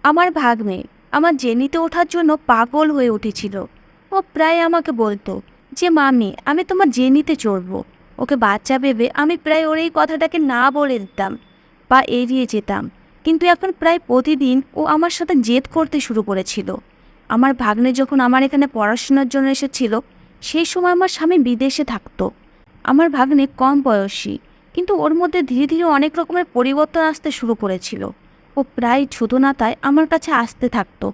আমার ভাগ্নে আমার জেনিতে ওঠার জন্য পাগল হয়ে উঠেছিল। ও প্রায় আমাকে বলতো যে মামি আমি তোমার জেনিতে চড়বো। ওকে বাচ্চা ভেবে আমি প্রায় ওর এই কথাটাকে না বলে দিতাম বা এড়িয়ে যেতাম। কিন্তু এখন প্রায় প্রতিদিন ও আমার সাথে জেদ করতে শুরু করেছিল। আমার ভাগ্নে যখন আমার এখানে পড়াশোনার জন্য এসেছিল, সেই সময় আমার স্বামী বিদেশে থাকতো। আমার ভাগ্নে কম বয়সী, কিন্তু ওর মধ্যে ধীরে ধীরে অনেক রকমের পরিবর্তন আসতে শুরু করেছিল। ও প্রায় ছুতোনাতায় আমার কাছে আসতে থাকতো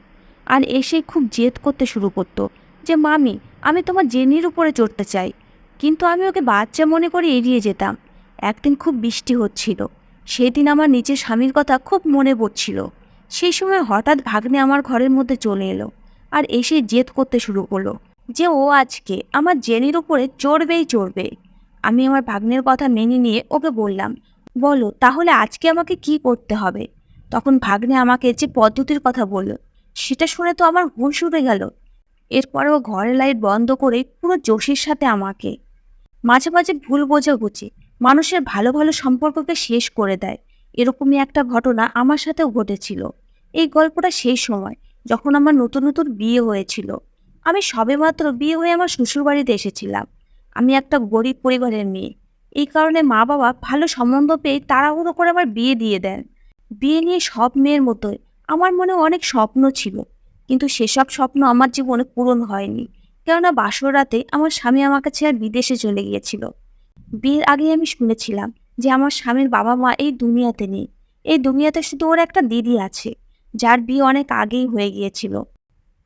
আর এসে খুব জেদ করতে শুরু করতো যে মামি আমি তোমার জেনির উপরে চড়তে চাই। কিন্তু আমি ওকে বাচ্চা মনে করে এড়িয়ে যেতাম। একদিন খুব বৃষ্টি হচ্ছিল। সেই দিন আমার নিজের স্বামীর কথা খুব মনে পড়ছিল। সেই সময় হঠাৎ ভাগ্নে আমার ঘরের মধ্যে চলে এলো আর এসে জেদ করতে শুরু করলো যে ও আজকে আমার জেনির উপরে চড়বেই চড়বে। আমি আমার ভাগ্নের কথা মেনে নিয়ে ওকে বললাম, বলো তাহলে আজকে আমাকে কি করতে হবে। তখন ভাগ্নে আমাকে যে পদ্ধতির কথা বলল, সেটা শুনে তো আমার হুঁশ উড়ে গেল। এরপরে ও ঘরের লাইট বন্ধ করে পুরো জোশের সাথে আমাকে মাঝে মাঝে ভুল বোঝাবুঝি মানুষের ভালো ভালো সম্পর্ককে শেষ করে দেয়। এরকমই একটা ঘটনা আমার সাথেও ঘটেছিল। এই গল্পটা সেই সময় যখন আমার নতুন নতুন বিয়ে হয়েছিল। আমি সবেমাত্র বিয়ে হয়ে আমার শ্বশুরবাড়িতে এসেছিলাম। আমি একটা গরিব পরিবারের মেয়ে। এই কারণে মা বাবা ভালো সম্বন্ধ পেয়ে তাড়াহুড়ো করে আমার বিয়ে দিয়ে দেন। বিয়ে নিয়ে সব মেয়ের মতোই আমার মনে অনেক স্বপ্ন ছিল, কিন্তু সেসব স্বপ্ন আমার জীবনে পূরণ হয়নি। কেননা বাসর রাতে আমার স্বামী আমাকে ছেড়ে বিদেশে চলে গিয়েছিল। বিয়ের আগে আমি শুনেছিলাম যে আমার স্বামীর বাবা মা এই দুনিয়াতে নেই। এই দুনিয়াতে শুধু ওর একটা দিদি আছে, যার বিয়ে অনেক আগেই হয়ে গিয়েছিল।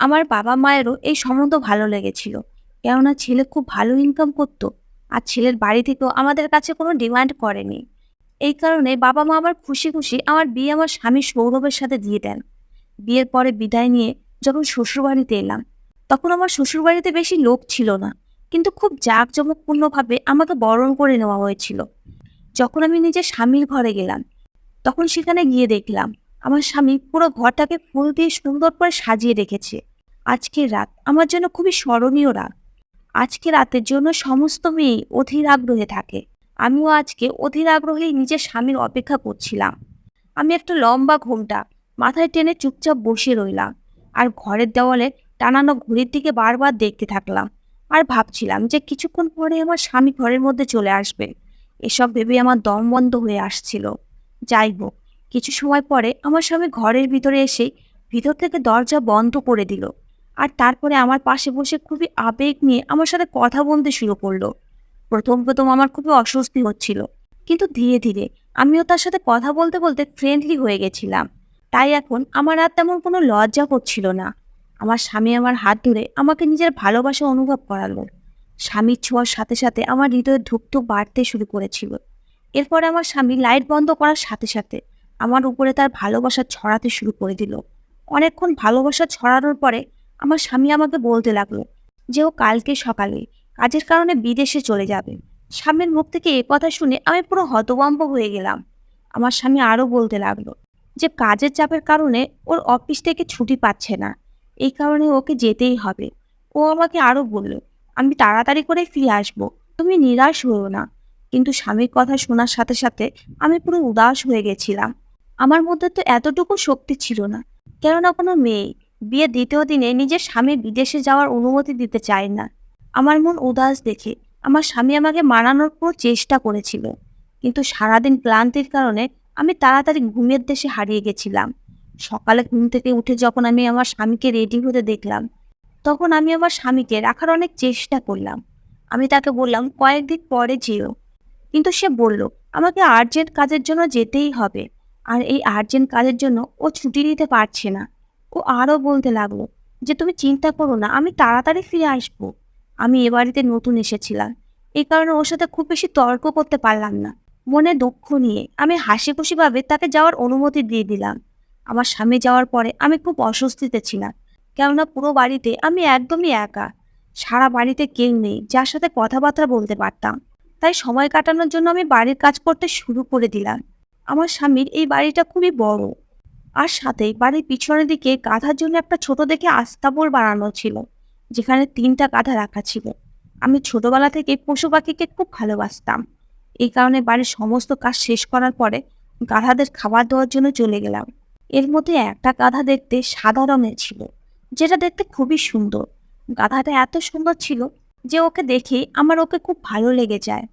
আমার বাবা মায়েরও এই সম্বন্ধ ভালো লেগেছিল, কেননা ছেলে খুব ভালো ইনকাম করত আর ছেলের বাড়ি থেকেও আমাদের কাছে কোনো ডিমান্ড করেনি। এই কারণে বাবা মা আমার খুশি খুশি আমার বিয়ে আমার স্বামী সৌরভের সাথে দিয়ে দেন। বিয়ের পরে বিদায় নিয়ে যখন শ্বশুরবাড়িতে এলাম, তখন আমার শ্বশুরবাড়িতে বেশি লোক ছিল না, কিন্তু খুব জাঁকজমকপূর্ণভাবে আমাকে বরণ করে নেওয়া হয়েছিল। যখন আমি নিজের স্বামীর ঘরে গেলাম, তখন সেখানে গিয়ে দেখলাম আমার স্বামী পুরো ঘরটাকে ফুল দিয়ে সুন্দর করে সাজিয়ে রেখেছে। আজকের রাত আমার জন্য খুবই স্মরণীয় রাত। আজকে রাতের জন্য সমস্ত মেয়ে অধীর আগ্রহে থাকে। আমিও আজকে অধীর আগ্রহেই নিজের স্বামীর অপেক্ষা করছিলাম। আমি একটা লম্বা ঘোমটা মাথায় টেনে চুপচাপ বসে রইলাম আর ঘরের দেওয়ালে টানানো ঘড়ির দিকে বারবার দেখতে থাকলাম। আর ভাবছিলাম যে কিছুক্ষণ পরে আমার স্বামী ঘরের মধ্যে চলে আসবে। এসব ভেবে আমার দম বন্ধ হয়ে আসছিল। যাই হোক, কিছু সময় পরে আমার স্বামী ঘরের ভিতরে এসে ভিতর থেকে দরজা বন্ধ করে দিল আর তারপরে আমার পাশে বসে খুবই আবেগ নিয়ে আমার সাথে কথা বলতে শুরু করলো। প্রথম প্রথম আমার খুবই অস্বস্তি হচ্ছিল, কিন্তু ধীরে ধীরে আমিও তার সাথে কথা বলতে বলতে ফ্রেন্ডলি হয়ে গেছিলাম। তাই এখন আমার আর তেমন কোনো লজ্জা করছিল না। আমার স্বামী আমার হাত ধরে আমাকে নিজের ভালোবাসা অনুভব করালো। স্বামীর ছোঁয়ার সাথে সাথে আমার হৃদয়ে ধুকধুক বাড়তে শুরু করেছিল। এরপরে আমার স্বামী লাইট বন্ধ করার সাথে সাথে আমার উপরে তার ভালোবাসা ছড়াতে শুরু করে দিল। অনেকক্ষণ ভালোবাসা ছড়ানোর পরে আমার স্বামী আমাকে বলতে লাগলো যে ও কালকে সকালে কাজের কারণে বিদেশে চলে যাবে। স্বামীর মুখ থেকে এ কথা শুনে আমি পুরো হতভম্ব হয়ে গেলাম। আমার স্বামী আরও বলতে লাগলো যে কাজের চাপের কারণে ওর অফিস থেকে ছুটি পাচ্ছে না, এই কারণে ওকে যেতেই হবে। ও আমাকে আরও বলল আমি তাড়াতাড়ি করে ফিরে আসবো, তুমি নিরাশ হও না। কিন্তু স্বামীর কথা শোনার সাথে সাথে আমি পুরো উদাস হয়ে গেছিলাম। আমার মধ্যে তো এতটুকু শক্তি ছিল না, কেননা কোনো মেয়ে বিয়ের দ্বিতীয় দিনে নিজের স্বামী বিদেশে যাওয়ার অনুমতি দিতে চায় না। আমার মন উদাস দেখে আমার স্বামী আমাকে মানানোর পুরো চেষ্টা করেছিল, কিন্তু সারাদিন ক্লান্তির কারণে আমি তাড়াতাড়ি ঘুমের দেশে হারিয়ে গেছিলাম। সকালে ঘুম থেকে উঠে যখন আমি আমার স্বামীকে রেডি হতে দেখলাম, তখন আমি আমার স্বামীকে রাখার অনেক চেষ্টা করলাম। আমি তাকে বললাম কয়েকদিন পরে যেও, কিন্তু সে বলল আমাকে আর্জেন্ট কাজের জন্য যেতেই হবে, আর এই আর্জেন্ট কাজের জন্য ও ছুটি নিতে পারছে না। ও আরও বলতে লাগলো যে তুমি চিন্তা করো না, আমি তাড়াতাড়ি ফিরে আসবো। আমি এ বাড়িতে নতুন এসেছিলাম, এই কারণে ওর সাথে খুব বেশি তর্ক করতে পারলাম না। মনে দুঃখ নিয়ে আমি হাসি খুশিভাবে তাকে যাওয়ার অনুমতি দিয়ে দিলাম। আমার স্বামী যাওয়ার পরে আমি খুব অস্বস্তিতে ছিলাম, কেননা পুরো বাড়িতে আমি একদমই একা। সারা বাড়িতে কেউ নেই যার সাথে কথাবার্তা বলতে পারতাম। তাই সময় কাটানোর জন্য আমি বাড়ির কাজ করতে শুরু করে দিলাম। আমার স্বামীর এই বাড়িটা খুবই বড়, আর সাথে বাড়ির পিছনের দিকে গাধার জন্য একটা ছোট দেখে আস্তাবল বানানো ছিল, যেখানে 3টা গাধা রাখা ছিল। আমি ছোটবেলা থেকে পশু পাখিকে খুব ভালোবাসতাম। এই কারণে বাড়ির সমস্ত কাজ শেষ করার পরে গাধাদের খাবার দেওয়ার জন্য চলে গেলাম। এর মধ্যে একটা গাধা দেখতে সাদা রঙের ছিল, যেটা দেখতে খুবই সুন্দর। গাধাটা এত সুন্দর ছিল যে ওকে দেখে আমার ওকে খুব ভালো লেগে যায়।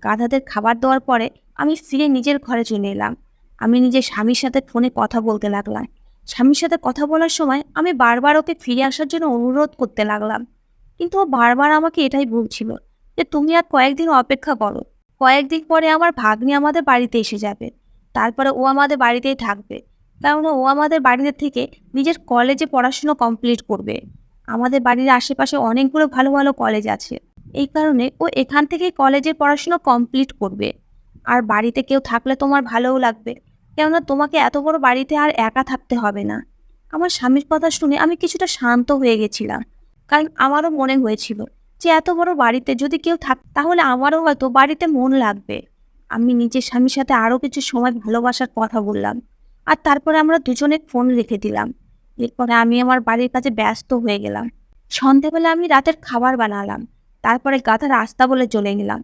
গাধাদের খাবার দেওয়ার পরে আমি ফিরে নিজের ঘরে চলে এলাম। আমি নিজের স্বামীর সাথে ফোনে কথা বলতে লাগলাম। স্বামীর সাথে কথা বলার সময় আমি বারবার ওকে ফিরে আসার জন্য অনুরোধ করতে লাগলাম, কিন্তু ও বারবার আমাকে এটাই বলছিল যে তুমি আর কয়েকদিন অপেক্ষা করো, কয়েকদিন পরে আমার ভাগ্নি আমাদের বাড়িতে এসে যাবে, তারপরে ও আমাদের বাড়িতেই থাকবে, কারণ ও আমাদের বাড়িতে থেকে নিজের কলেজে পড়াশুনো কমপ্লিট করবে। আমাদের বাড়ির আশেপাশে অনেকগুলো ভালো ভালো কলেজ আছে, এই কারণে ও এখান থেকেই কলেজের পড়াশুনো কমপ্লিট করবে। আর বাড়িতে কেউ থাকলে তোমার ভালোও লাগবে, কেননা তোমাকে এত বড় বাড়িতে আর একা থাকতে হবে না। আমার স্বামীর কথা শুনে আমি কিছুটা শান্ত হয়ে গেছিলাম, কারণ আমারও মনে হয়েছিল যে এত বড় বাড়িতে যদি কেউ তাহলে আমারও হয়তো বাড়িতে মন লাগবে। আমি নিজের স্বামীর সাথে আরও কিছু সময় ভালোবাসার কথা বললাম, আর তারপরে আমরা দুজনে ফোন রেখে দিলাম। এরপরে আমি আমার বাড়ির কাছে ব্যস্ত হয়ে গেলাম। সন্ধেবেলা আমি রাতের খাবার বানালাম, তারপরে গাধার রাস্তা বলে চলে গেলাম।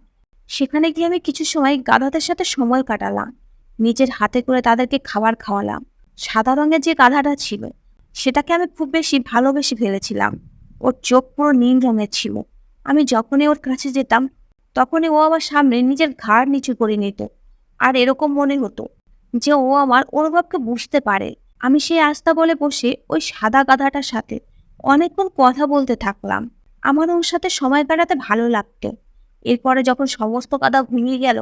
সেখানে গিয়ে আমি কিছু সময় গাধাদের সাথে সময় কাটালাম, নিজের হাতে করে তাদেরকে খাবার খাওয়ালাম। সাদা রঙের যে গাধাটা ছিল সেটাকে আমি খুব বেশি ভালোবেসে ফেলেছিলাম। ওর চোখ পুরো নীল রঙের ছিল। আমি যখনই ওর কাছে যেতাম তখনই ও আমার সামনে নিজের ঘাড় নিচু করে নিত, আর এরকম মনে হতো যে ও আমার অনুভবকে বুঝতে পারে। আমি সেই রাস্তা বলে বসে ওই সাদা গাধাটার সাথে অনেকক্ষণ কথা বলতে থাকলাম। আমার ওর সাথে সময় কাটাতে ভালো লাগতো। এরপরে যখন সমস্ত গাধা ঘুমিয়ে গেল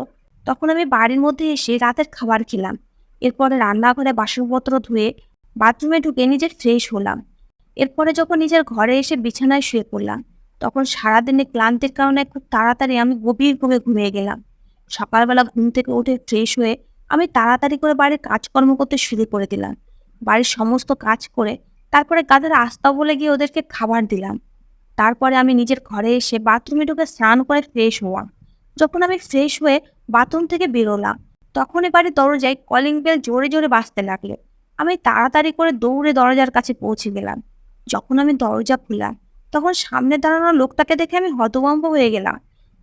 তখন আমি বাড়ির মধ্যে এসে রাতের খাবার খেলাম। এরপরে রান্নাঘরে বাসনপত্র ধুয়ে বাথরুমে ঢুকে নিজের ফ্রেশ হলাম। এরপরে যখন নিজের ঘরে এসে বিছানায় শুয়ে পড়লাম তখন সারাদিনের ক্লান্তির কারণে খুব তাড়াতাড়ি আমি গভীর ঘুমে ঘুমিয়ে গেলাম। সকালবেলা ঘুম থেকে উঠে ফ্রেশ হয়ে আমি তাড়াতাড়ি করে বাড়ির কাজকর্ম করতে শুরু করে দিলাম। বাড়ির সমস্ত কাজ করে তারপরে গাধার আস্তা বলে গিয়ে ওদেরকে খাবার দিলাম। তারপরে আমি নিজের ঘরে এসে বাথরুমে ঢুকে স্নান করে ফ্রেশ হওয়াম। যখন আমি ফ্রেশ হয়ে বাথরুম থেকে বেরোলাম তখনই বাড়ির দরজায় কলিং বেল জোরে জোরে বাজতে লাগলো। আমি তাড়াতাড়ি করে দৌড়ে দরজার কাছে পৌঁছে গেলাম। যখন আমি দরজা খুললাম তখন সামনে দাঁড়ানো লোকটাকে দেখে আমি হতভম্ব হয়ে গেলাম,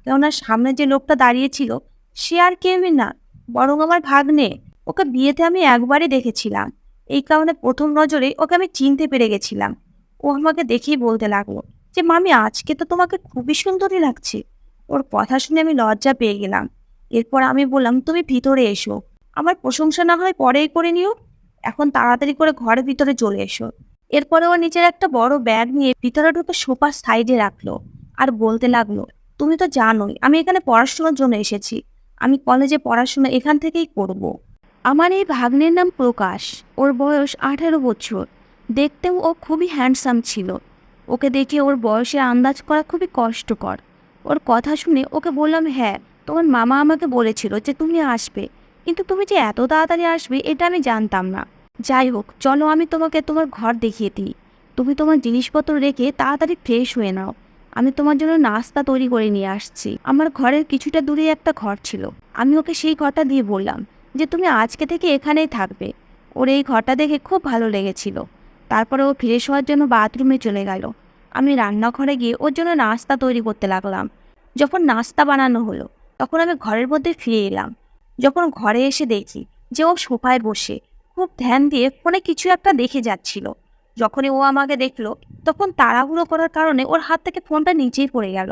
কেননা সামনে যে লোকটা দাঁড়িয়েছিল সে আর কেউই না, বরং আমার ভাগ্নে। ওকে বিয়েতে আমি একবারই দেখেছিলাম, এই কারণে প্রথম নজরে ওকে আমি চিনতে পেরে গেছিলাম। ও আমাকে দেখেই বলতে লাগলো যে মামি, আজকে তো তোমাকে খুবই সুন্দরী লাগছে। ওর কথা শুনে আমি লজ্জা পেয়ে গেলাম। এরপর আমি বললাম, তুমি ভিতরে এসো, আমার প্রশংসা না হয় পরেই করে নিও, এখন তাড়াতাড়ি করে ঘরের ভিতরে চলে এসো। এরপরে ও নিজের একটা বড় ব্যাগ নিয়ে ভিতরে ঢুকে সোফার সাইডে রাখলো আর বলতে লাগলো, তুমি তো জানোই আমি এখানে পড়াশোনার জন্য এসেছি, আমি কলেজে পড়াশোনা এখান থেকেই করব। আমার এই ভাগ্নের নাম প্রকাশ, ওর বয়স 18 বছর। দেখতেও ও খুবই হ্যান্ডসাম ছিল। ওকে দেখে ওর বয়সের আন্দাজ করা খুবই কষ্টকর। ওর কথা শুনে ওকে বললাম, হ্যাঁ, তোমার মামা আমাকে বলেছিল যে তুমি আসবে, কিন্তু তুমি যে এত তাড়াতাড়ি আসবে এটা আমি জানতাম না। যাই হোক, চলো আমি তোমাকে তোমার ঘর দেখিয়ে দিই। তুমি তোমার জিনিসপত্র রেখে তাড়াতাড়ি ফ্রেশ হয়ে নাও, আমি তোমার জন্য নাস্তা তৈরি করে নিয়ে আসছি। আমার ঘরের কিছুটা দূরে একটা ঘর ছিল, আমি ওকে সেই ঘরটা দিয়ে বললাম যে তুমি আজকে থেকে এখানেই থাকবে। ওর এই ঘরটা দেখে খুব ভালো লেগেছিল। তারপরে ও ফ্রেশ হওয়ার জন্য বাথরুমে চলে গেল। আমি রান্নাঘরে গিয়ে ওর জন্য নাস্তা তৈরি করতে লাগলাম। যখন নাস্তা বানানো হলো তখন আমি ঘরের মধ্যে ফিরে এলাম। যখন ঘরে এসে দেখি যে ও সোফায় বসে খুব ধ্যান দিয়ে ফোনে কিছু একটা দেখে যাচ্ছিল। যখনই ও আমাকে দেখলো তখন তাড়াহুড়ো করার কারণে ওর হাত থেকে ফোনটা নিচেই পড়ে গেল।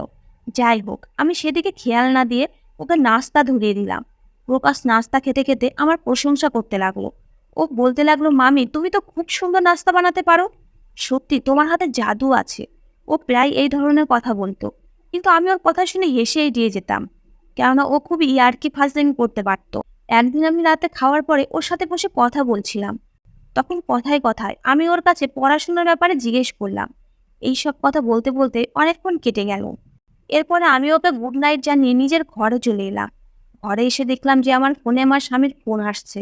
যাই হোক, আমি সেদিকে খেয়াল না দিয়ে ওকে নাস্তা ধরিয়ে দিলাম। প্রকাশ নাস্তা খেতে খেতে আমার প্রশংসা করতে লাগলো। ও বলতে লাগলো, মামি, তুমি তো খুব সুন্দর নাস্তা বানাতে পারো, সত্যি তোমার হাতে জাদু আছে। ও প্রায় এই ধরনের কথা বলতো, কিন্তু আমি ওর কথা শুনে হেসে এড়িয়ে যেতাম, কেননা ও খুব ইয়ার্কি ফাজলামি করতে পারত। একদিন আমি রাতে খাওয়ার পরে ওর সাথে বসে কথা বলছিলাম, তখন কথায় কথায় আমি ওর কাছে পড়াশোনার ব্যাপারে জিজ্ঞেস করলাম। এইসব কথা বলতে বলতে অনেকক্ষণ কেটে গেল। এরপরে আমি ওকে গুড নাইট জানিয়ে নিজের ঘরে চলে এলাম। ঘরে এসে দেখলাম যে আমার ফোনে আমার স্বামীর ফোন আসছে,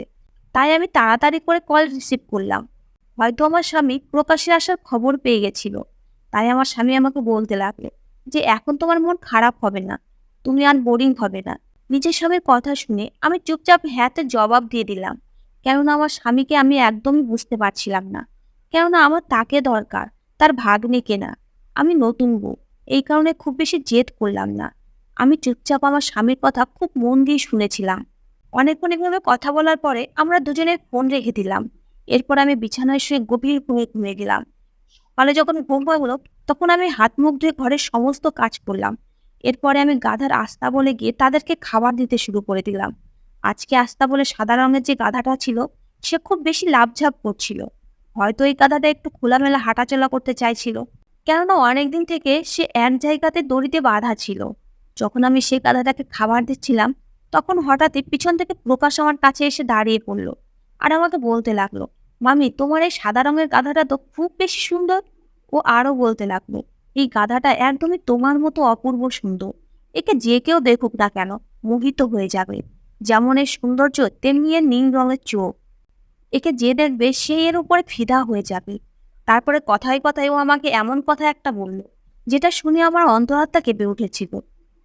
তাই আমি তাড়াতাড়ি করে কল রিসিভ করলাম। হয়তো আমার স্বামী প্রকাশের আসার খবর পেয়ে গেছিল, তাই আমার স্বামী আমাকে বলতে লাগলো যে এখন তোমার মন খারাপ হবে না, তুমি আর বোরিং হবে না। নিজের স্বামীর কথা শুনে আমি চুপচাপ হ্যাঁতে জবাব দিয়ে দিলাম, কেননা আমার স্বামীকে আমি একদমই বুঝতে পারছিলাম না, কেননা আমার তাকে দরকার, তার ভাগ্নিকে না। আমি নতুন বউ, এই কারণে খুব বেশি জেদ করলাম না। আমি চুপচাপ আমার স্বামীর কথা খুব মন দিয়ে শুনেছিলাম। অনেকক্ষণ এভাবে কথা বলার পরে আমরা দুজনে ফোন রেখে দিলাম। এরপর আমি বিছানায় শুয়ে গভীর ঘুমিয়ে গেলাম। সকালে যখন ঘুম ভাঙলো, তখন আমি হাত মুখ ধুয়ে ঘরের সমস্ত কাজ করলাম। এরপরে আমি গাধার আস্তাবলে গিয়ে তাদেরকে খাবার দিতে শুরু করে দিলাম। আজকে আস্তাবলে সাদা রঙের যে গাধাটা ছিল, সে খুব বেশি লাফঝাপ করছিল। হয়তো এই গাধাটা একটু খোলামেলা হাঁটাচলা করতে চাইছিল, কেননা অনেকদিন থেকে সে এক জায়গাতে দড়িতে বাঁধা ছিল। যখন আমি সেই গাধাটাকে খাবার দিচ্ছিলাম, তখন হঠাৎই পিছন থেকে প্রকাশ আমার কাছে এসে দাঁড়িয়ে পড়লো আর আমাকে বলতে লাগলো, মামি, তোমার এই সাদা রঙের গাধাটা তো খুব বেশি সুন্দর। ও আরো বলতে লাগলো, এই গাধাটা একদমই তোমার মতো অপূর্ব সুন্দর। একে যে কেউ দেখুক না কেন মোহিত হয়ে যাবে। যেমন এর সৌন্দর্য, তেমনি এর নীল রঙের চোখ। একে যে দেখবে সে এর উপরে ফিদা হয়ে যাবে। তারপরে কথায় কথায় ও আমাকে এমন কথা একটা বলল, যেটা শুনে আমার অন্তরাত্মা কেঁপে উঠেছিল।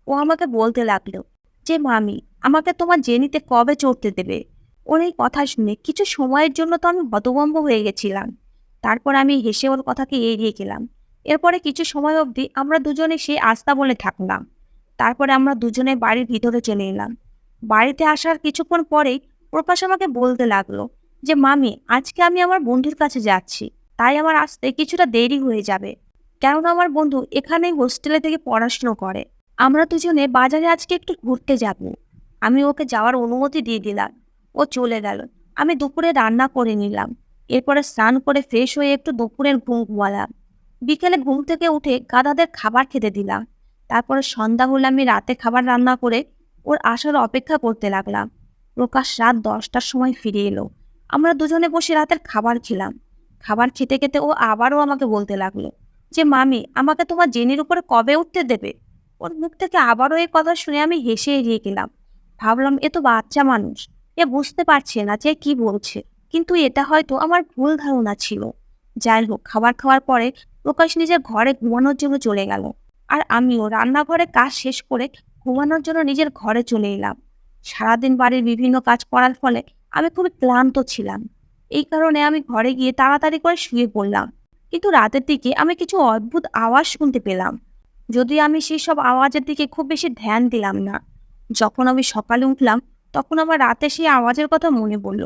ও আমাকে বলতে লাগলো যে, মামি, আমাকে তোমার জেনিতে কবে চড়তে দেবে? ওর এই কথা শুনে কিছু সময়ের জন্য তো আমি হতভম্ব হয়ে গেছিলাম। তারপর আমি হেসে ওর কথাকে এড়িয়ে গেলাম। এরপরে কিছু সময় অবধি আমরা দুজনে সেই আস্তাবলে থাকলাম। তারপরে আমরা দুজনে বাড়ির ভিতরে চলে এলাম। বাড়িতে আসার কিছুক্ষণ পরেই প্রকাশ আমাকে বলতে লাগলো যে, মামি, আজকে আমি আমার বন্ধুর কাছে যাচ্ছি, তাই আমার আসতে কিছুটা দেরি হয়ে যাবে। কেননা আমার বন্ধু এখানেই হোস্টেলে থেকে পড়াশুনো করে। আমরা দুজনে বাজারে আজকে একটু ঘুরতে যাব। আমি ওকে যাওয়ার অনুমতি দিয়ে দিলাম। ও চলে গেল। আমি দুপুরে রান্না করে নিলাম। এরপরে স্নান করে ফ্রেশ হয়ে একটু দুপুরের ঘুম ঘুমালাম। বিকেলে ঘুম থেকে উঠে গাধাদের খাবার খেতে দিলাম। তারপরে সন্ধ্যা হলে আমি রাতে খাবার রান্না করে ওর আসার অপেক্ষা করতে লাগলাম। প্রকাশ রাত 10টার সময় ফিরে এলো। আমরা দুজনে বসে রাতের খাবার খেলাম। খাবার খেতে খেতে ও আবারও আমাকে বলতে লাগলো যে, মামি, আমাকে তোমার জেনির উপরে কবে উঠতে দেবে? ওর মুখ থেকে আবারও এই কথা শুনে আমি হেসে এড়িয়ে গেলাম। ভাবলাম, এ তো বাচ্চা মানুষ, এ বুঝতে পারছে না যে কি বলছে। কিন্তু এটা হয়তো আমার ভুল ধারণা ছিল। যাই হোক, খাবার খাওয়ার পরে প্রকাশ নিজের ঘরে ঘুমানোর জন্য চলে গেল। আর আমিও রান্নাঘরে কাজ শেষ করে ঘুমানোর জন্য নিজের ঘরে চলে এলাম। সারাদিন বাড়ির বিভিন্ন কাজ করার ফলে আমি খুবই ক্লান্ত ছিলাম। এই কারণে আমি ঘরে গিয়ে তাড়াতাড়ি করে শুয়ে পড়লাম। কিন্তু রাতের দিকে আমি কিছু অদ্ভুত আওয়াজ শুনতে পেলাম, যদিও আমি সেই সব আওয়াজের দিকে খুব বেশি ধ্যান দিলাম না। যখন আমি সকালে উঠলাম, তখন আমার রাতে সেই আওয়াজের কথা মনে পড়ল।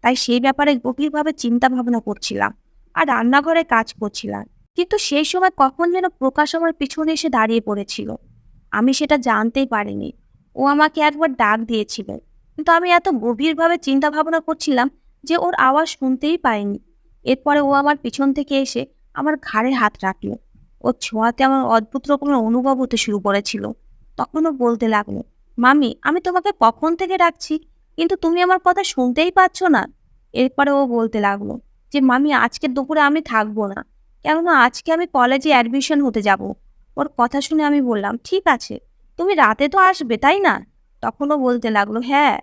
তাই সেই ব্যাপারে গভীরভাবে চিন্তা ভাবনা করছিলাম আর রান্নাঘরে কাজ করছিলাম। কিন্তু সেই সময় কখন যেন প্রকাশ আমার পিছনে এসে দাঁড়িয়ে পড়েছিল। আমি সেটা জানতেই পারিনি। ও আমাকে একবার ডাক দিয়েছিল, কিন্তু আমি এত গভীরভাবে চিন্তা ভাবনা করছিলাম যে ওর আওয়াজ শুনতেই পাইনি। এরপরে ও আমার পিছন থেকে এসে আমার ঘাড়ে হাত রাখলো। ওর ছোঁয়াতে আমার অদ্ভুত রকমের অনুভব হতে শুরু করেছিল। তখন ও বলতে লাগলো, মামি, আমি তোমাকে কখন থেকে ডাকছি, কিন্তু তুমি আমার কথা শুনতেই পাচ্ছ না। এরপরে ও বলতে লাগলো যে, মামি, আজকে দুপুরে আমি থাকবো না, কেননা আজকে আমি কলেজে অ্যাডমিশন হতে যাব। ওর কথা শুনে আমি বললাম, ঠিক আছে, তুমি রাতে তো আসবে, তাই না? তখনও বলতে লাগলো, হ্যাঁ।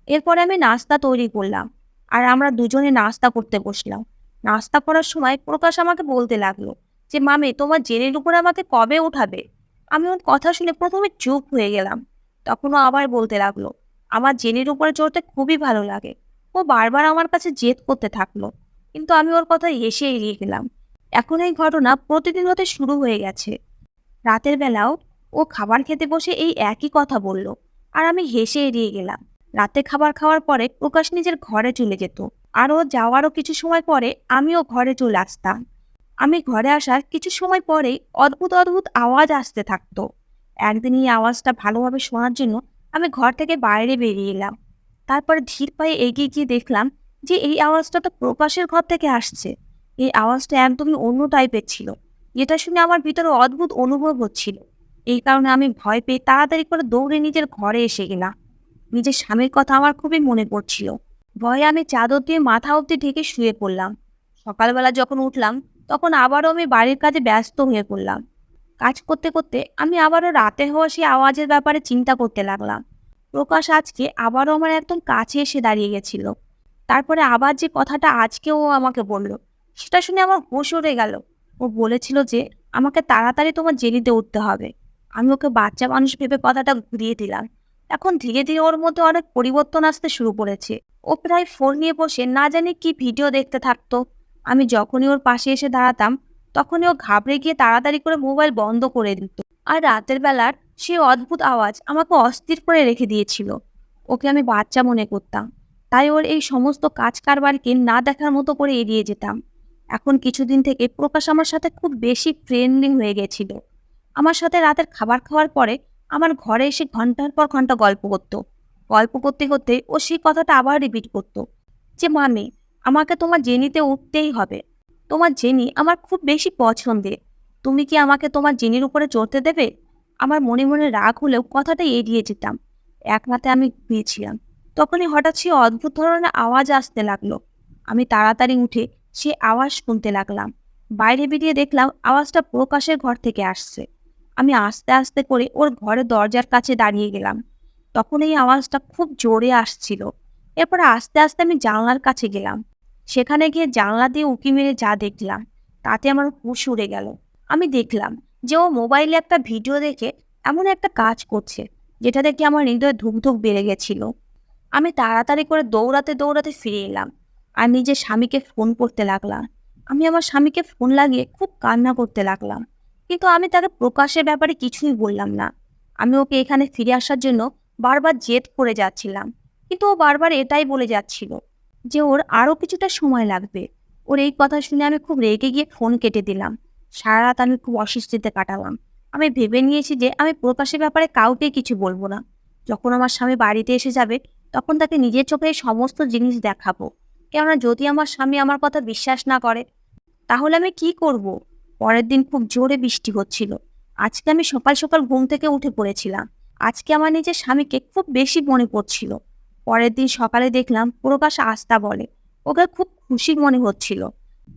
এরপরে আমি নাস্তা তৈরি করলাম আর আমরা দুজনে নাস্তা করতে বসলাম। নাস্তা করার সময় প্রকাশ আমাকে বলতে লাগলো যে, মামি, তোমার জেনের উপরে আমাকে কবে উঠাবে? আমি ওর কথা শুনে প্রথমে চুপ হয়ে গেলাম। তখনও আবার বলতে লাগলো, আমার জেনের উপরে চড়তে খুবই ভালো লাগে। ও বারবার আমার কাছে জেদ করতে থাকলো, কিন্তু আমি ওর কথা হেসে এড়িয়ে গেলাম। এখন এই ঘটনা প্রতিদিন হতে শুরু হয়ে গেছে। রাতের বেলাও ও খাবার খেতে বসে এই একই কথা বলল, আর আমি হেসে এড়িয়ে গেলাম। রাতে খাবার খাওয়ার পরে প্রকাশ নিজের ঘরে চলে যেত, আর ও যাওয়ারও কিছু সময় পরে আমিও ঘরে চলে আসতাম। আমি ঘরে আসার কিছু সময় পরেই অদ্ভুত অদ্ভুত আওয়াজ আসতে থাকতো। একদিন এই আওয়াজটা ভালোভাবে শোনার জন্য আমি ঘর থেকে বাইরে বেরিয়ে এলাম। তারপরে ধীর পায়ে এগিয়ে গিয়ে দেখলাম যে এই আওয়াজটা তো প্রকাশের ঘর থেকে আসছে। এই আওয়াজটা একদমই অন্য টাইপের ছিল, যেটা শুনে আমার ভিতরে অদ্ভুত অনুভব হচ্ছিল। এই কারণে আমি ভয় পেয়ে তাড়াতাড়ি করে দৌড়ে নিজের ঘরে এসে গেলাম। নিজের স্বামীর কথা আমার খুবই মনে পড়ছিল। ভয়ে আমি চাদর দিয়ে মাথা অবধি ঢেকে শুয়ে পড়লাম। সকালবেলা যখন উঠলাম, তখন আবারও আমি বাড়ির কাজে ব্যস্ত হয়ে পড়লাম। কাজ করতে করতে আমি আবারও রাতে হওয়া সেই আওয়াজের ব্যাপারে চিন্তা করতে লাগলাম। প্রকাশ আজকে আবারও আমার একদম কাছে এসে দাঁড়িয়ে গেছিল। তারপরে আবার যে কথাটা আজকেও ও আমাকে বলল, সেটা শুনে আমার হুঁশ উড়ে গেল। ও বলেছিল যে, আমাকে তাড়াতাড়ি তোমার জেলিতে উঠতে হবে। আমি ওকে বাচ্চা মানুষ ভেবে কথাটা ঘুরিয়ে দিলাম। এখন ধীরে ধীরে ওর মধ্যে অনেক পরিবর্তন আসতে শুরু করেছে। ও প্রায় ফোন নিয়ে বসে না জানি কি ভিডিও দেখতে থাকতো। আমি যখনই ওর পাশে এসে দাঁড়াতাম, তখনই ও ঘাবড়ে গিয়ে তাড়াতাড়ি করে মোবাইল বন্ধ করে দিত। আর রাতের বেলার সেই অদ্ভুত আওয়াজ আমাকে অস্থির করে রেখে দিয়েছিল। ওকে আমি বাচ্চা মনে করতাম, তাই ওর এই সমস্ত কাজ কারবারকে না দেখার মতো করে এড়িয়ে যেতাম। এখন কিছুদিন থেকে প্রকাশ আমার সাথে খুব বেশি ফ্রেন্ডলি হয়ে গেছিল। আমার সাথে রাতের খাবার খাওয়ার পরে আমার ঘরে এসে ঘন্টার পর ঘন্টা গল্প করতো। গল্প করতে করতে ও সেই কথাটা আবার রিপিট করতো যে, "মামি, আমাকে তোমার জেনিতে উঠতেই হবে। তোমার জেনি আমার খুব বেশি পছন্দের। তুমি কি আমাকে তোমার জেনির উপরে চড়তে দেবে?" আমার মনে মনে রাগ হলেও কথাটা এড়িয়ে যেতাম। এক রাতে আমি ঘুমিয়েছিলাম। তখনই হঠাৎ সে অদ্ভুত ধরনের আওয়াজ আসতে লাগলো। আমি তাড়াতাড়ি উঠে সে আওয়াজ শুনতে লাগলাম। বাইরে বেরিয়ে দেখলাম আওয়াজটা প্রকাশের ঘর থেকে আসছে। আমি আস্তে আস্তে করে ওর ঘরের দরজার কাছে দাঁড়িয়ে গেলাম। তখন এই আওয়াজটা খুব জোরে আসছিল। এরপর আস্তে আস্তে আমি জানলার কাছে গেলাম। সেখানে গিয়ে জানলা দিয়ে উঁকি মেরে যা দেখলাম তাতে আমার হুঁশ উড়ে গেল। আমি দেখলাম যে ও মোবাইলে একটা ভিডিও দেখে এমন একটা কাজ করছে যেটা দেখে আমার হৃদয় ধুক ধুক বেড়ে গেছিল। আমি তাড়াতাড়ি করে দৌড়াতে দৌড়াতে ফিরে এলাম আর নিজের স্বামীকে ফোন করতে লাগলাম। আমি আমার স্বামীকে ফোন লাগিয়ে খুব কান্না করতে লাগলাম, কিন্তু আমি তাকে প্রকাশের ব্যাপারে কিছুই বললাম না। আমি ওকে এখানে ফিরে আসার জন্য বারবার জেদ করে যাচ্ছিলাম, কিন্তু ও বারবার এটাই বলে যাচ্ছিল যে ওর আরও কিছুটা সময় লাগবে। ওর এই কথা শুনে আমি খুব রেগে গিয়ে ফোন কেটে দিলাম। সারা রাত আমি খুব অস্বস্তিতে কাটালাম। আমি ভেবে নিয়েছি যে আমি প্রকাশের ব্যাপারে কাউকে কিছু বলবো না। যখন আমার স্বামী বাড়িতে এসে যাবে তখন তাকে নিজের চোখে এই সমস্ত জিনিস দেখাবো। কেননা যদি আমার স্বামী আমার কথা বিশ্বাস না করে তাহলে আমি কি করব? পরের দিন খুব জোরে বৃষ্টি হচ্ছিল। আজকে আমি সকাল সকাল ঘুম থেকে উঠে পড়েছিলাম। আজকে আমার নিজের স্বামীকে খুব বেশি মনে পড়ছিল। পরের দিন সকালে দেখলাম প্রকাশ আস্তা বলে। ওকে খুব খুশি মনে হচ্ছিল।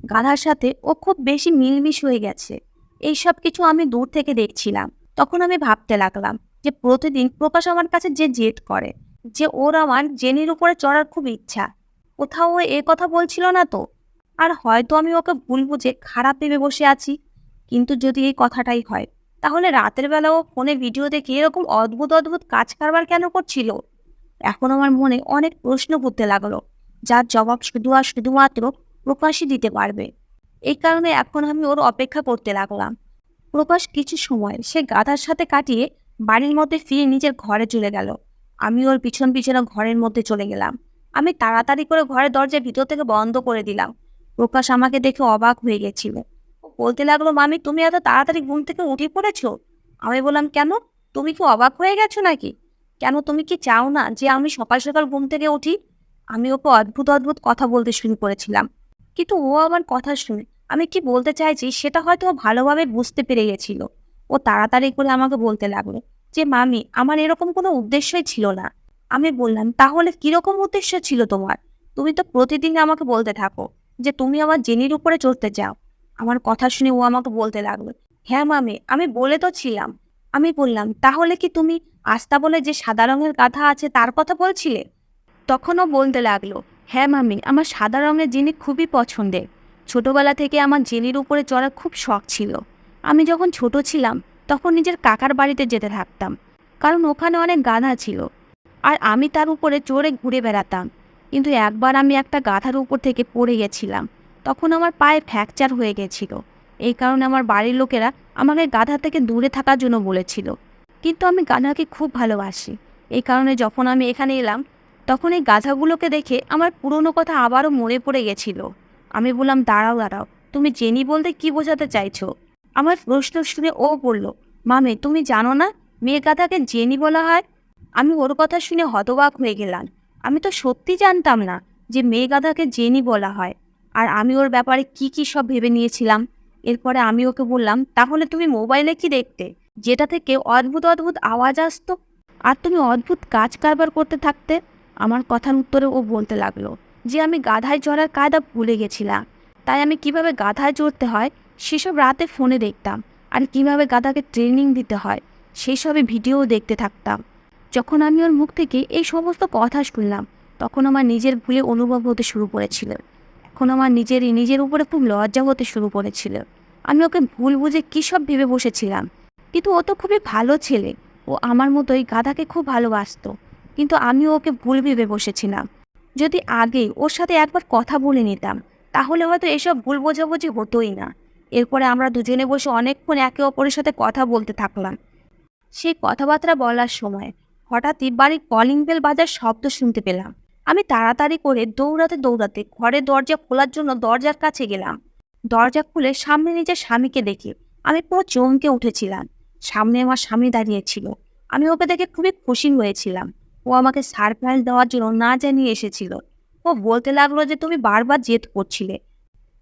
গাধার সাথে ও খুব বেশি মিলমিশ হয়ে গেছে। এইসব কিছু আমি দূর থেকে দেখছিলাম। তখন আমি ভাবতে লাগলাম যে প্রতিদিন প্রকাশ আমার কাছে যে জেদ করে যে ওর আমার জেনির উপরে চড়ার খুব ইচ্ছা, কোথাও ও এ কথা বলছিল না তো? আর হয়তো আমি ওকে ভুল বুঝে খারাপ ভেবে বসে আছি। কিন্তু যদি এই কথাটাই হয় তাহলে রাতের বেলা ও ফোনে ভিডিও দেখে এরকম অদ্ভুত অদ্ভুত কাজ কারবার কেন করছিল? এখন আমার মনে অনেক প্রশ্ন করতে লাগলো, যার জবাব শুধু আর শুধুমাত্র প্রকাশই দিতে পারবে। এই কারণে এখন আমি ওর অপেক্ষা করতে লাগলাম। প্রকাশ কিছু সময় সে গাধার সাথে কাটিয়ে বাড়ির মধ্যে ফিরে নিজের ঘরে চলে গেল। আমি ওর পিছন পিছনে ঘরের মধ্যে চলে গেলাম। আমি তাড়াতাড়ি করে ঘরের দরজা ভিতর থেকে বন্ধ করে দিলাম। প্রকাশ আমাকে দেখে অবাক হয়ে গেছিল। ও বলতে লাগলো, "মামি, তুমি এত তাড়াতাড়ি ঘুম থেকে উঠে পড়েছো?" আমি বললাম, "কেন? তুমি কি অবাক হয়ে গেছো নাকি? কেন, তুমি কি চাও না যে আমি সকাল সকাল ঘুম থেকে উঠি?" আমি ওকে অদ্ভুত অদ্ভুত কথা বলতে শুরু করেছিলাম, কিন্তু ও আমার কথা শুনে আমি কি বলতে চাইছি সেটা হয়তো ও ভালোভাবে বুঝতে পেরে গেছিল। ও তাড়াতাড়ি করে আমাকে বলতে লাগলো যে, "মামি, আমার এরকম কোনো উদ্দেশ্যই ছিল না।" আমি বললাম, "তাহলে কিরকম উদ্দেশ্য ছিল তোমার? তুমি তো প্রতিদিন আমাকে বলতে থাকো যে তুমি আমার জেনির উপরে চড়তে চাও।" আমার কথা শুনে ও আমাকে বলতে লাগলো, "হ্যাঁ মামি, আমি বলে তো ছিলাম।" আমি বললাম, "তাহলে কি তুমি আস্তা বলে যে সাদা রঙের গাধা আছে তার কথা বলছিলে?" তখনও বলতে লাগলো, "হ্যাঁ মামি, আমার সাদা রঙের জিনিস খুবই পছন্দের। ছোটবেলা থেকে আমার জেনির উপরে চড়ার খুব শখ ছিল। আমি যখন ছোট ছিলাম তখন নিজের কাকার বাড়িতে যেতে থাকতাম, কারণ ওখানে অনেক গাধা ছিল আর আমি তার উপরে চড়ে ঘুরে বেড়াতাম। কিন্তু একবার আমি একটা গাধার উপর থেকে পড়ে গেছিলাম। তখন আমার পায়ে ফ্র্যাকচার হয়ে গেছিল। এই কারণে আমার বাড়ির লোকেরা আমাকে গাধা থেকে দূরে থাকার জন্য বলেছিল। কিন্তু আমি গাধাকে খুব ভালোবাসি। এই কারণে যখন আমি এখানে এলাম তখন এই গাধাগুলোকে দেখে আমার পুরনো কথা আবারও মনে পড়ে গেছিল।" আমি বললাম, "দাঁড়াও দাঁড়াও, তুমি জেনি বলতে কি বোঝাতে চাইছো?" আমার প্রশ্ন শুনে ও বলল, "মামে, তুমি জানো না মেয়ে গাধাকে জেনি বলা হয়?" আমি ওর কথা শুনে হতবাক হয়ে গেলাম। আমি তো সত্যি জানতাম না যে মেয়ে গাধাকে জেনি বলা হয়। আর আমি ওর ব্যাপারে কি কি সব ভেবে নিয়েছিলাম। এরপরে আমি ওকে বললাম, "তাহলে তুমি মোবাইলে কি দেখতে যেটা থেকে অদ্ভুত অদ্ভুত আওয়াজ আসতো আর তুমি অদ্ভুত কাজ কারবার করতে থাকতে?" আমার কথার উত্তরে ও বলতে লাগলো যে আমি গাধায় চড়ার কায়দা ভুলে গেছিলাম, তাই আমি কিভাবে গাধায় চড়তে হয় সেসব রাতে ফোনে দেখতাম, আর কিভাবে গাধাকে ট্রেনিং দিতে হয় সেই সবই ভিডিও দেখতে থাকতাম। যখন আমি ওর মুখ থেকে এই সমস্ত কথা শুনলাম তখন আমার নিজের ভুলে অনুভব হতে শুরু করেছিল। এখন আমার নিজের উপরে খুব লজ্জা হতে শুরু করেছিল। আমি ওকে ভুল বুঝে কী সব ভেবে বসেছিলাম, কিন্তু ও তো খুবই ভালো ছেলে। ও আমার মতোই গাধাকে খুব ভালোবাসতো, কিন্তু আমি ওকে ভুল ভেবে বসেছিলাম। যদি আগে ওর সাথে একবার কথা বলে নিতাম তাহলে হয়তো এসব ভুল বোঝাবুঝি হতোই না। এরপরে আমরা দুজনে বসে অনেকক্ষণ একে অপরের সাথে কথা বলতে থাকলাম। সেই কথাবার্তা বলার সময় হঠাৎই বাড়ির কলিং বেল বাজার শব্দ শুনতে পেলাম। আমি তাড়াতাড়ি করে দৌড়াতে দৌড়াতে ঘরের দরজা খোলার জন্য দরজার কাছে গেলাম। দরজা খুলে সামনে নিজের স্বামীকে দেখে আমি পুরো চমকে উঠেছিলাম। সামনে আমার স্বামী দাঁড়িয়েছিল। আমি ওকে দেখে খুবই খুশি হয়েছিলাম। ও আমাকে সারপ্রাইজ দেওয়ার জন্য না জানিয়ে এসেছিল। ও বলতে লাগলো যে তুমি বারবার জেদ করছিলে।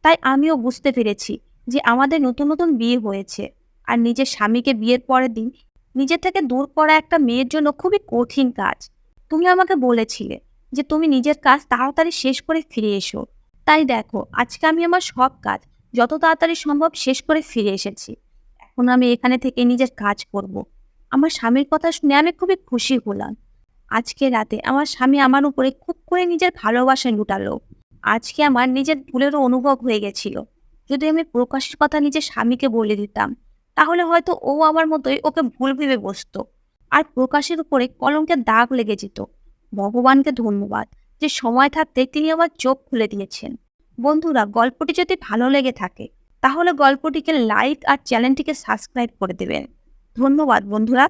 তাই আমিও বুঝতে পেরেছি যে আমাদের নতুন নতুন বিয়ে হয়েছে। আর নিজের স্বামীকে বিয়ের পরের দিন নিজের থেকে দূর করা একটা মেয়ের জন্য খুবই কঠিন কাজ। তুমি আমাকে বলেছিলে যে তুমি নিজের কাজ তাড়াতাড়ি শেষ করে ফিরে এসো। তাই দেখো, আজকে আমি আমার সব কাজ যত তাড়াতাড়ি সম্ভব শেষ করে ফিরে এসেছি। এখন আমি এখানে থেকে নিজের কাজ করব। আমার স্বামীর কথা শুনে আমি খুবই খুশি হলাম। আজকে রাতে আমার স্বামী আমার উপরে খুব করে নিজের ভালোবাসা লুটালো। আজকে আমার নিজের ভুলেরও অনুভব হয়ে গেছিল। যদি আমি প্রকাশের কথা নিজের স্বামীকে বলে দিতাম, তাহলে হয়তো ও আমার মতোই ওকে ভুল ভেবে বসতো। আর প্রকাশের উপরে কলঙ্কের দাগ লেগে যেত। ভগবানকে ধন্যবাদ যে সময় থাকতে তিনি আমার চোখ খুলে দিয়েছেন। বন্ধুরা, গল্পটি যদি ভালো লেগে থাকে তাহলে গল্পটিকে লাইক আর চ্যানেলটিকে সাবস্ক্রাইব করে দেবেন। ধন্যবাদ বন্ধুরা।